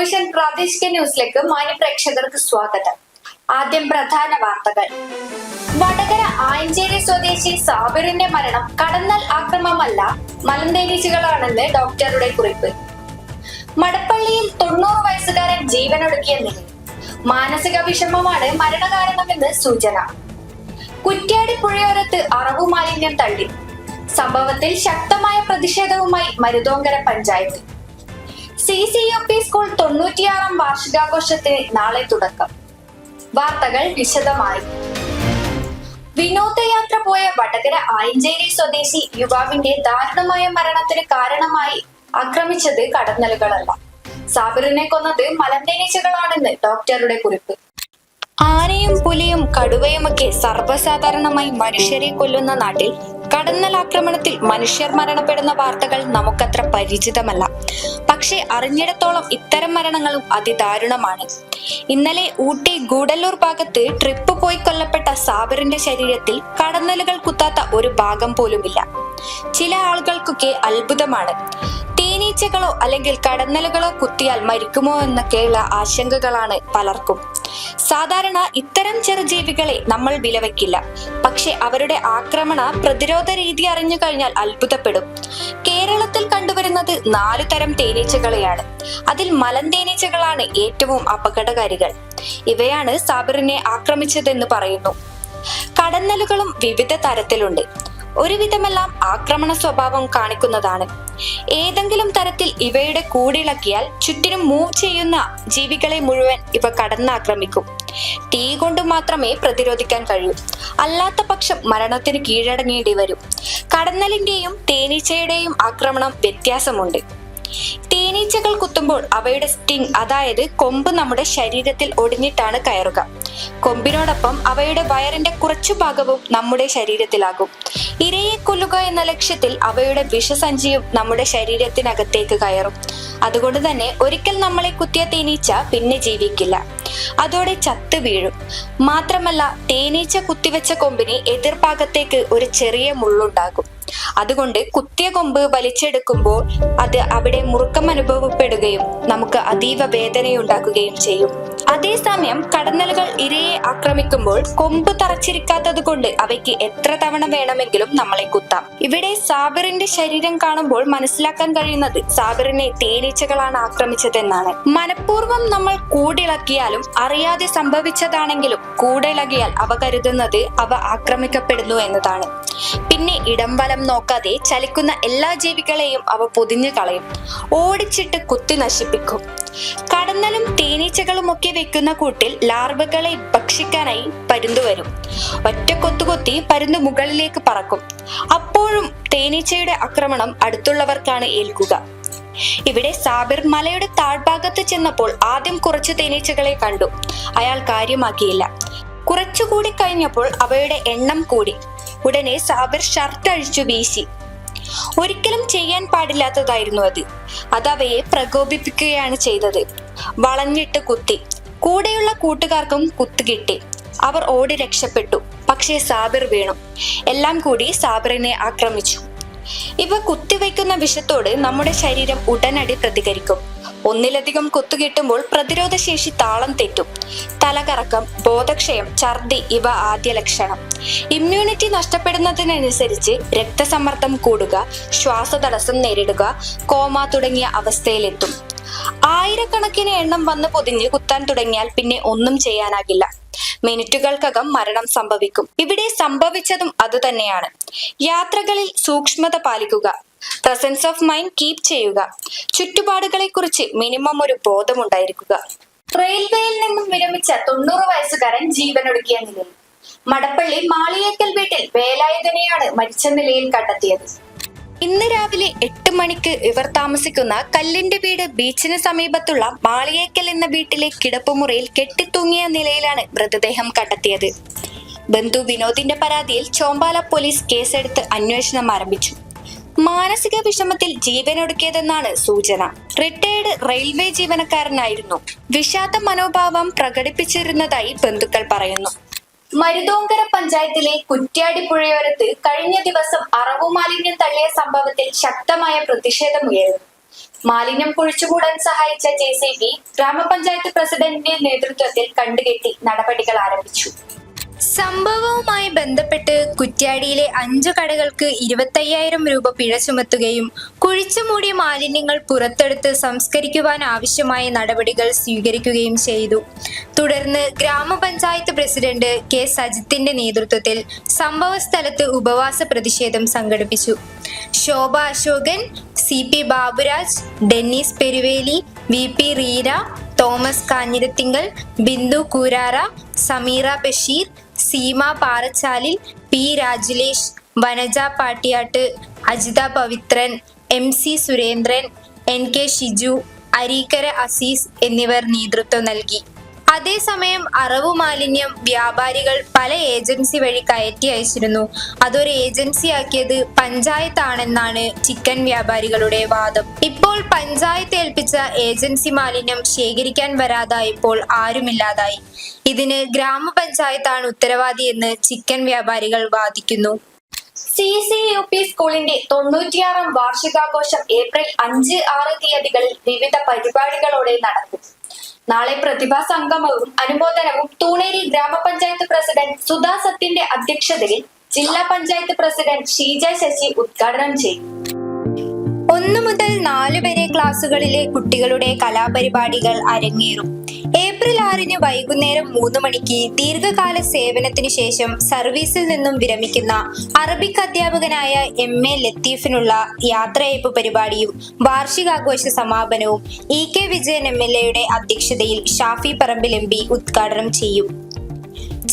Provision പ്രാദേശിക ന്യൂസിലേക്ക് മാന്യ പ്രേക്ഷകർക്ക് സ്വാഗതം. ആദ്യം പ്രധാന വാർത്തകൾ. വടകര ആയഞ്ചേരി സ്വദേശി സാബിറിന്റെ മരണം കടന്നൽ ആക്രമണമല്ല, മലന്തേനീച്ചകളാണെന്ന് ഡോക്ടറുടെ കുറിപ്പ്. മടപ്പള്ളിയിൽ 90 വയസ്സുകാരൻ ജീവനൊടുക്കിയ നിലയിൽ. മാനസിക വിഷമമാണ് മരണകാരണമെന്ന് സൂചന. കുറ്റ്യാടി പുഴയോരത്ത് അറവു മാലിന്യം തള്ളി. സംഭവത്തിൽ ശക്തമായ പ്രതിഷേധവുമായി മരുതോങ്കര പഞ്ചായത്ത്. CCUP സ്കൂൾ 96ാം വാർഷികാഘോഷത്തിന് നാളെ തുടക്കം. വാർത്തകൾ വിശദമായി. വിനോദയാത്ര പോയ വടകര ആയഞ്ചേരി സ്വദേശി യുവാവിന്റെ ദാരുണമായ മരണത്തിന് കാരണമായി ആക്രമിച്ചത് കടന്നലുകളല്ല, സാബിറിനെ കൊന്നത് മലന്തേനീച്ചകളാണെന്ന് ഡോക്ടറുടെ കുറിപ്പ്. ആനയും പുലിയും കടുവയുമൊക്കെ സർവ്വസാധാരണമായി മനുഷ്യരെ കൊല്ലുന്ന നാട്ടിൽ കടന്നലാക്രമണത്തിൽ മനുഷ്യർ മരണപ്പെടുന്ന വാർത്തകൾ നമുക്കത്ര പരിചിതമല്ല. പക്ഷേ അറിഞ്ഞിടത്തോളം ഇത്തരം മരണങ്ങളും അതിദാരുണമാണ്. ഇന്നലെ ഊട്ടി ഗൂഡല്ലൂർ ഭാഗത്ത് ട്രിപ്പ് പോയി കൊല്ലപ്പെട്ട സാബിറിന്റെ ശരീരത്തിൽ കടന്നലുകൾ കുത്താത്ത ഒരു ഭാഗം പോലുമില്ല. ചില ആളുകൾക്കൊക്കെ അത്ഭുതമാണ്, തേനീച്ചകളോ അല്ലെങ്കിൽ കടന്നലുകളോ കുത്തിയാൽ മരിക്കുമോ എന്നൊക്കെയുള്ള ആശങ്കകളാണ് പലർക്കും. സാധാരണ ഇത്തരം ചെറുജീവികളെ നമ്മൾ വിലവെക്കില്ല, പക്ഷെ അവരുടെ ആക്രമണ പ്രതിരോധ രീതി അറിഞ്ഞു കഴിഞ്ഞാൽ അത്ഭുതപ്പെടും. കേരളത്തിൽ കണ്ടുവരുന്നത് 4 തരം തേനീച്ചകളെയാണ്. അതിൽ മലന്തേനീച്ചകളാണ് ഏറ്റവും അപകടകാരികൾ. ഇവയാണ് സാബിറിനെ ആക്രമിച്ചതെന്ന് പറയുന്നു. കടന്നലുകളും വിവിധ തരത്തിലുണ്ട്. ഒരുവിധമെല്ലാം ആക്രമണ സ്വഭാവം കാണിക്കുന്നതാണ്. ഏതെങ്കിലും തരത്തിൽ ഇവയുടെ കൂടിളക്കിയാൽ ചുറ്റിനും മൂവ് ചെയ്യുന്ന ജീവികളെ മുഴുവൻ ഇവ കടന്നാക്രമിക്കും. തീ കൊണ്ട് മാത്രമേ പ്രതിരോധിക്കാൻ കഴിയൂ, അല്ലാത്ത പക്ഷം മരണത്തിന് കീഴടങ്ങേണ്ടി വരും. കടന്നലിന്റെയും തേനീച്ചയുടെയും ആക്രമണം വ്യത്യാസമുണ്ട്. തേനീച്ചകൾ കുത്തുമ്പോൾ അവയുടെ സ്റ്റിംഗ്, അതായത് കൊമ്പ്, നമ്മുടെ ശരീരത്തിൽ ഒടിഞ്ഞിട്ടാണ് കയറുക. കൊമ്പിനോടൊപ്പം അവയുടെ വയറിന്റെ കുറച്ചു ഭാഗവും നമ്മുടെ ശരീരത്തിലാകും. ഇരയെ കൊല്ലുക എന്ന ലക്ഷ്യത്തിൽ അവയുടെ വിഷസഞ്ചിയും നമ്മുടെ ശരീരത്തിനകത്തേക്ക് കയറും. അതുകൊണ്ട് തന്നെ ഒരിക്കൽ നമ്മളെ കുത്തിയ തേനീച്ച പിന്നെ ജീവിക്കില്ല, അതോടെ ചത്തു വീഴും. മാത്രമല്ല, തേനീച്ച കുത്തിവെച്ച കൊമ്പിന് എതിർഭാഗത്തേക്ക് ഒരു ചെറിയ മുള്ളുണ്ടാകും. അതുകൊണ്ട് കുത്തിയ കൊമ്പ് വലിച്ചെടുക്കുമ്പോൾ അത് അവിടെ മുറുക്കം അനുഭവപ്പെടുകയും നമുക്ക് അതീവ വേദനയുണ്ടാക്കുകയും ചെയ്യും. അതേസമയം കടന്നലുകൾ ഇരയെ ആക്രമിക്കുമ്പോൾ കൊമ്പ് തറച്ചിരിക്കാത്തത് കൊണ്ട് അവയ്ക്ക് എത്ര തവണ വേണമെങ്കിലും നമ്മളെ കുത്താം. ഇവിടെ സാബിറിന്റെ ശരീരം കാണുമ്പോൾ മനസ്സിലാക്കാൻ കഴിയുന്നത് സാബിറിനെ തേനീച്ചകളാണ് ആക്രമിച്ചതെന്നാണ്. മനഃപൂർവ്വം നമ്മൾ കൂടിളക്കിയാലും അറിയാതെ സംഭവിച്ചതാണെങ്കിലും കൂടിളകിയാൽ അവ കരുതുന്നത് അവ ആക്രമിക്കപ്പെടുന്നു എന്നതാണ്. പിന്നെ ഇടം വലം നോക്കാതെ ചലിക്കുന്ന എല്ലാ ജീവികളെയും അവ പൊതിഞ്ഞു കളയും, ഓടിച്ചിട്ട് കുത്തി നശിപ്പിക്കും. കടന്നലും തേനീച്ചകളും ഒക്കെ വെക്കുന്ന കൂട്ടിൽ ലാർവകളെ ഭക്ഷിക്കാനായി പരുന്ത് വരും. ഒറ്റ കൊത്തുകൊത്തി പരുന്ത് മുകളിലേക്ക് പറക്കും. അപ്പോഴും തേനീച്ചയുടെ ആക്രമണം അടുത്തുള്ളവർക്കാണ് ഏൽക്കുക. ഇവിടെ സാബിർ മലയുടെ താഴ്ഭാഗത്ത് ചെന്നപ്പോൾ ആദ്യം കുറച്ച് തേനീച്ചകളെ കണ്ടു. അയാൾ കാര്യമാക്കിയില്ല. കുറച്ചുകൂടി കഴിഞ്ഞപ്പോൾ അവയുടെ എണ്ണം കൂടി. ഉടനെ സാബിർ ഷർട്ട് അഴിച്ചു വീശി. ഒരിക്കലും ചെയ്യാൻ പാടില്ലാത്തതായിരുന്നു അത്. അതവയെ പ്രകോപിപ്പിക്കുകയാണ് ചെയ്തത്. വളഞ്ഞിട്ട് കുത്തി. കൂടെയുള്ള കൂട്ടുകാർക്കും കുത്തുകിട്ടി. അവർ ഓടി രക്ഷപ്പെട്ടു. പക്ഷേ സാബിർ വീണു. എല്ലാം കൂടി സാബിറിനെ ആക്രമിച്ചു. ഇവ കുത്തിവയ്ക്കുന്ന വിഷത്തോട് നമ്മുടെ ശരീരം ഉടനടി പ്രതികരിക്കും. ഒന്നിലധികം കുത്തുകിട്ടുമ്പോൾ പ്രതിരോധ ശേഷി താളം തെറ്റും. തലകറക്കം, ബോധക്ഷയം, ഛർദി ഇവ ആദ്യ ലക്ഷണം. ഇമ്മ്യൂണിറ്റി നഷ്ടപ്പെടുന്നതിനനുസരിച്ച് രക്തസമ്മർദ്ദം കൂടുക, ശ്വാസതടസ്സം നേരിടുക, കോമ തുടങ്ങിയ അവസ്ഥയിലെത്തും. ആയിരക്കണക്കിന് എണ്ണം വന്ന് പൊതിഞ്ഞ് കുത്താൻ തുടങ്ങിയാൽ പിന്നെ ഒന്നും ചെയ്യാനാകില്ല. മിനിറ്റുകൾക്കകം മരണം സംഭവിക്കും. ഇവിടെ സംഭവിച്ചതും അതുതന്നെയാണ്. യാത്രകളിൽ സൂക്ഷ്മത പാലിക്കുക, പ്രസൻസ് ഓഫ് മൈൻഡ് കീപ് ചെയ്യുക, ചുറ്റുപാടുകളെ കുറിച്ച് മിനിമം ഒരു ബോധമുണ്ടായിരിക്കുക. റെയിൽവേയിൽ നിന്നും വിരമിച്ച 90 വയസ്സുകാരൻ ജീവനൊടുക്കിയ നിലയിൽ. മടപ്പള്ളി മാളിയേക്കൽ വീട്ടിൽ വേലായുധനെയാണ് മരിച്ച നിലയിൽ കണ്ടെത്തിയത്. ഇന്ന് രാവിലെ 8 മണിക്ക് ഇവർ താമസിക്കുന്ന കല്ലിന്റെ വീട് ബീച്ചിന് സമീപത്തുള്ള മാളിയേക്കൽ എന്ന വീട്ടിലെ കിടപ്പുമുറിയിൽ കെട്ടിത്തൂങ്ങിയ നിലയിലാണ് മൃതദേഹം കണ്ടെത്തിയത്. ബന്ധു വിനോദിന്റെ പരാതിയിൽ ചോമ്പാല പോലീസ് കേസെടുത്ത് അന്വേഷണം ആരംഭിച്ചു. മാനസിക വിഷമത്തിൽ ജീവനൊടുക്കിയതെന്നാണ് സൂചന. റിട്ടയർഡ് റെയിൽവേ ജീവനക്കാരനായിരുന്നു. വിഷാദ മനോഭാവം പ്രകടിപ്പിച്ചിരുന്നതായി ബന്ധുക്കൾ പറയുന്നു. മരുതോങ്കര പഞ്ചായത്തിലെ കുറ്റ്യാടി പുഴയോരത്ത് കഴിഞ്ഞ ദിവസം അറവു മാലിന്യം തള്ളിയ സംഭവത്തിൽ ശക്തമായ പ്രതിഷേധമുയർന്നു. മാലിന്യം കുഴിച്ചുകൂടാൻ സഹായിച്ച JCB ഗ്രാമപഞ്ചായത്ത് പ്രസിഡന്റിന്റെ നേതൃത്വത്തിൽ കണ്ടുകെട്ടി നടപടികൾ ആരംഭിച്ചു. സംഭവവുമായി ബന്ധപ്പെട്ട് കുറ്റ്യാടിയിലെ 5 കടകൾക്ക് 25,000 രൂപ പിഴ ചുമത്തുകയും കുഴിച്ചുമൂടിയ മാലിന്യങ്ങൾ പുറത്തെടുത്ത് സംസ്കരിക്കുവാൻ ആവശ്യമായ നടപടികൾ സ്വീകരിക്കുകയും ചെയ്തു. തുടർന്ന് ഗ്രാമപഞ്ചായത്ത് പ്രസിഡന്റ് K. സജിത്തിന്റെ നേതൃത്വത്തിൽ സംഭവ സ്ഥലത്ത് ഉപവാസ പ്രതിഷേധം സംഘടിപ്പിച്ചു. Shobha Ashokan, CP Baburaj, Dennis Peruveli, VP Reena, Thomas Kanjirathinkal, Bindu Koorara, Sameera Basheer, Seema Parachalil, P. Rajulesh, Vanaja Pattiyatt, Ajitha Pavithran, MC Surendran, NK Shiju, Areekkara Azeez എന്നിവർ നേതൃത്വം നൽകി. അതേസമയം അറവു മാലിന്യം വ്യാപാരികൾ പല ഏജൻസി വഴി കയറ്റി അയച്ചിരുന്നു. അതൊരു ഏജൻസിയാക്കിയത് പഞ്ചായത്താണെന്നാണ് ചിക്കൻ വ്യാപാരികളുടെ വാദം. ഇപ്പോൾ പഞ്ചായത്ത് ഏൽപ്പിച്ച ഏജൻസി മാലിന്യം ശേഖരിക്കാൻ വരാതായപ്പോൾ ആരുമില്ലാതായി. ഇതിന് ഗ്രാമപഞ്ചായത്താണ് ഉത്തരവാദിയെന്ന് ചിക്കൻ വ്യാപാരികൾ വാദിക്കുന്നു. CCUP സ്കൂളിന്റെ 96ാം വാർഷികാഘോഷം ഏപ്രിൽ 5, 6 തീയതികളിൽ വിവിധ പരിപാടികളോടെ നടക്കും. നാളെ പ്രതിഭാ സംഗമവും അനുമോദനവും തൂണേരി ഗ്രാമപഞ്ചായത്ത് പ്രസിഡന്റ് സുധാ സത്യന്റെ അധ്യക്ഷതയിൽ ജില്ലാ പഞ്ചായത്ത് പ്രസിഡന്റ് ഷീജ ശശി ഉദ്ഘാടനം ചെയ്യും. 1 മുതൽ 4 വരെ ക്ലാസുകളിലെ കുട്ടികളുടെ കലാപരിപാടികൾ അരങ്ങേറും. ഏപ്രിൽ 6 വൈകുന്നേരം 3 മണിക്ക് ദീർഘകാല സേവനത്തിനു ശേഷം സർവീസിൽ നിന്നും വിരമിക്കുന്ന അറബിക് അധ്യാപകനായ MA ലത്തീഫിനുള്ള യാത്രയയപ്പ് പരിപാടിയും വാർഷികാഘോഷ സമാപനവും EK വിജയൻ MLA അധ്യക്ഷതയിൽ ഷാഫി പറമ്പിൽ MP ഉദ്ഘാടനം ചെയ്യും.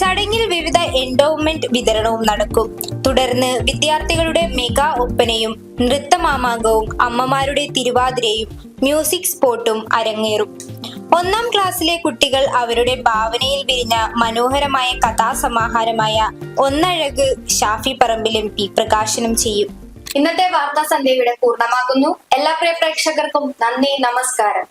ചടങ്ങിൽ വിവിധ എൻഡോവ്മെന്റ് വിതരണവും നടക്കും. തുടർന്ന് വിദ്യാർത്ഥികളുടെ മെഗാ ഒപ്പനയും നൃത്തമാമാങ്കവും അമ്മമാരുടെ തിരുവാതിരയും മ്യൂസിക് സ്പോട്ടും അരങ്ങേറും. 1ാം ക്ലാസ്സിലെ കുട്ടികൾ അവരുടെ ഭാവനയിൽ വിരിഞ്ഞ മനോഹരമായ കഥാസമാഹാരമായ ഒന്നഴക് ഷാഫി പറമ്പിൽ MP പ്രകാശനം ചെയ്യും. ഇന്നത്തെ വാർത്താ സന്ധ്യ ഇവിടെ പൂർണ്ണമാകുന്നു. എല്ലാ പ്രിയ പ്രേക്ഷകർക്കും നന്ദി, നമസ്കാരം.